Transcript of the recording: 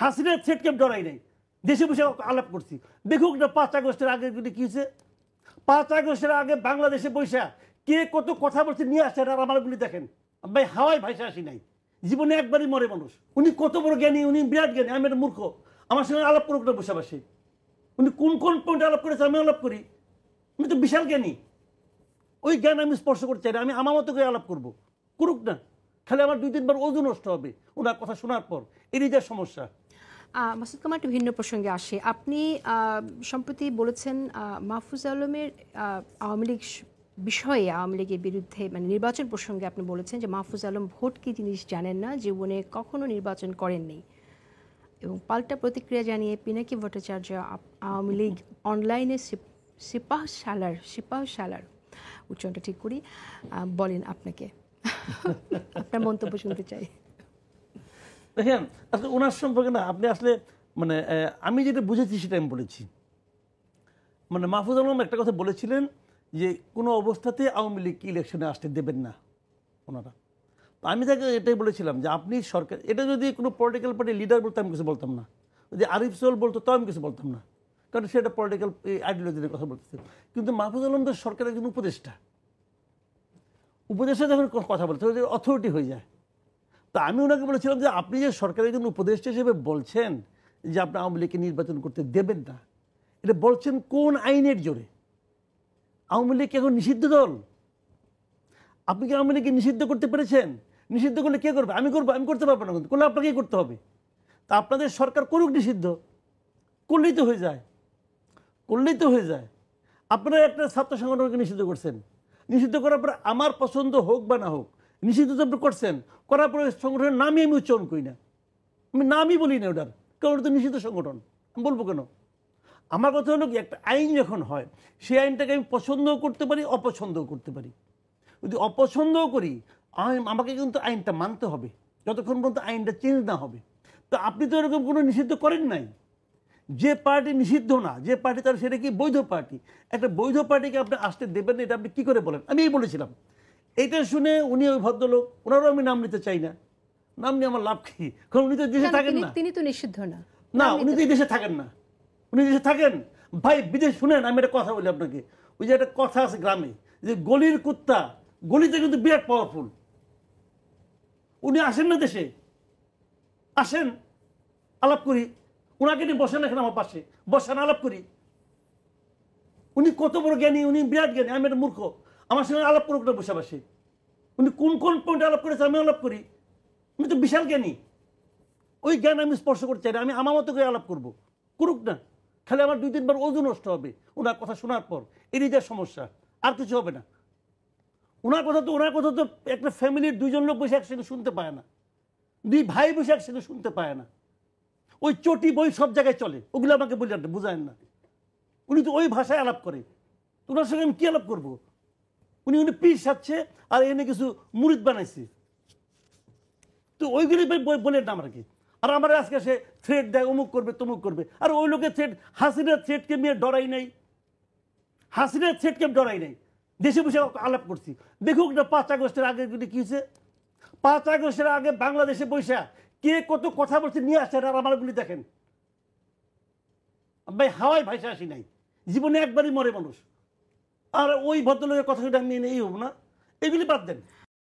হাসিনার থ্রেটকে ডরাই নাই, দেশে বসে আলাপ করছি। দেখুক না 5 আগস্টের আগে কি হয়েছে। 5 আগস্টের আগে বাংলাদেশে বৈশা কে কত কথা বলছে নিয়ে আসছে, আর আমারগুলি দেখেন ভাই, হাওয়ায় ভাইসা আসি নাই, জীবনে একবারই মরে মানুষ। উনি কত বড় জ্ঞানী, উনি বিরাট জ্ঞানী, আমি একটা মূর্খ। আমার সঙ্গে আলাপ করুক না বসে বসে, উনি কোন কোন পয়েন্টে আলাপ করেছে আমি আলাপ করি। উনি তো বিশাল জ্ঞানী, ওই জ্ঞান আমি স্পর্শ করতে চাই না, আমি আমার মতো করে আলাপ করবো, করুক না। খালি আমার 2-3 বার ওজন নষ্ট হবে ওনার কথা শোনার পর, এরই যা সমস্যা। মাসুদ কামাল, একটু ভিন্ন প্রসঙ্গে আসে। আপনি সম্প্রতি বলেছেন মাহফুজ আলমের আওয়ামী লীগ বিষয়ে, আওয়ামী লীগের বিরুদ্ধে মানে নির্বাচন প্রসঙ্গে আপনি বলেছেন যে মাহফুজ আলম ভোট কি জিনিস জানেন না, জীবনে কখনো নির্বাচন করেননি। এবং পাল্টা প্রতিক্রিয়া জানিয়ে পিনাকি ভট্টাচার্য আওয়ামী লীগ অনলাইনে সিপাহসালার উচ্চারণটা ঠিক করি বলেন, আপনাকে আপনার মন্তব্য শুনতে চাই। দেখেন আসলে ওনার সম্পর্কে না, আপনি আসলে মানে আমি যেটা বুঝেছি সেটা আমি বলেছি। মানে মাহফুজ আলম একটা কথা বলেছিলেন যে কোনো অবস্থাতে আওয়ামী লীগ ইলেকশনে আসতে দেবেন না ওনারা। তো আমি তাকে এটাই বলেছিলাম যে আপনি সরকার, এটা যদি কোনো পলিটিক্যাল পার্টির লিডার বলতো আমি কিছু বলতাম না, যদি আরিফ সোহেল বলতো তাও আমি কিছু বলতাম না, কারণ সেটা পলিটিক্যাল আইডিওলজির কথা বলতেছে। কিন্তু মাহফুজ আলম তো সরকারের একজন উপদেষ্টা, উপদেষ্টা যখন কথা বলতে অথরিটি হয়ে যায়। তা আমি ওনাকে বলেছিলাম যে আপনি যে সরকারের একজন উপদেষ্টা হিসেবে বলছেন যে আপনি আওয়ামী লীগকে নির্বাচন করতে দেবেন না, এটা বলছেন কোন আইনের জোরে? আওয়ামী লীগ এখন নিষিদ্ধ দল, আপনি কি আওয়ামী লীগকে নিষিদ্ধ করতে পেরেছেন? নিষিদ্ধ করলে কে করবে? আমি করবো? আমি করতে পারবো না, কিন্তু করলে আপনাকেই করতে হবে। তা আপনাদের সরকার করুক নিষিদ্ধ, করলেই তো হয়ে যায়, করলেই তো হয়ে যায়। আপনারা একটা ছাত্র সংগঠনকে নিষিদ্ধ করছেন, নিষিদ্ধ করার পর আমার পছন্দ হোক বা না হোক নিষিদ্ধ তো আপনি করছেন, করার পরে সংগঠনের নামই আমি উচ্চারণ করি না, আমি নামই বলি না ওটার, কারণ ওটা তো নিষিদ্ধ সংগঠন, আমি বলবো কেন? আমার কথা হলো কি, একটা আইন যখন হয় সেই আইনটাকে আমি পছন্দও করতে পারি, অপছন্দও করতে পারি। যদি অপছন্দও করি আমাকে কিন্তু আইনটা মানতে হবে যতক্ষণ পর্যন্ত আইনটা চেঞ্জ না হবে। তো আপনি তো এরকম কোনো নিষিদ্ধ করেন নাই। যে পার্টি নিষিদ্ধ না, যে পার্টি তার সেটা কি বৈধ পার্টি, একটা বৈধ পার্টিকে আপনি আসতে দেবেন না, এটা আপনি কী করে বলেন? আমি এই বলেছিলাম। এইটা শুনে উনি ওই ভদ্রলোক, ওনারও আমি নাম নিতে চাই না, নাম নিয়ে আমার লাভ কি, কারণ উনি তো দেশে থাকেন না। তিনি তো নিষিদ্ধ না, না উনি তো দেশে থাকেন না, উনি দেশে থাকেন ভাই বিদেশ। শুনেন আমি একটা কথা বলি আপনাকে, ওই যে একটা কথা আছে গ্রামে যে গলির কুত্তা গলিতে কিন্তু বিরাট পাওয়ারফুল। উনি আসেন না দেশে, আসেন আলাপ করি, ওনাকে নিয়ে বসেন এখানে আমার পাশে, বসেন আলাপ করি। উনি কত বড় জ্ঞানী, উনি বিরাট জ্ঞানী, আমি একটা মূর্খ। আমার সঙ্গে আলাপ করুক না বসে বসে, উনি কোন কোন পয়েন্টে আলাপ করেছে আমি আলাপ করি। উনি তো বিশাল জ্ঞানী, ওই জ্ঞান আমি স্পর্শ করতে চাই না, আমি আমার মতো করে আলাপ করবো, করুক না। খালি আমার 2-3 বার ওজন নষ্ট হবে ওনার কথা শোনার পর, এরই যা সমস্যা, আর কিছু হবে না। ওনার কথা তো একটা ফ্যামিলির 2জন লোক বসে একসঙ্গে শুনতে পায় না, 2 ভাই বসে একসঙ্গে শুনতে পায় না। ওই চটি বই সব জায়গায় চলে, ওগুলো আমাকে বুঝায় না। উনি তো ওই ভাষায় আলাপ করে, ওনার সঙ্গে আমি কি আলাপ করবো? উনি পিস সাচ্ছে আর এনে কিছু মুরিদ বানাইছে, তো ওইগুলি বলে না আমার কি। আর আমার আজকে সে থ্রেড দেয়, অমুক করবে তমুক করবে, আর ওই লোকের থ্রেড, হাসিনার থ্রেডকে নিয়ে ডরাই নাই, হাসিনার থ্রেডকে ডরাই নাই, দেশে বসে আলাপ করছি। দেখুক না 5 আগস্টের আগে কি হয়েছে। 5 আগস্টের আগে বাংলাদেশে বৈশা কে কত কথা বলছে নিয়ে আসছে, আর আমারগুলি দেখেন ভাই, হাওয়ায় ভাইসা আসি নাই, জীবনে একবারই মরে মানুষ। আর ওই ভদ্রলোকের কথা শুনে আমি এই হব না, এগুলি বাদ দেন।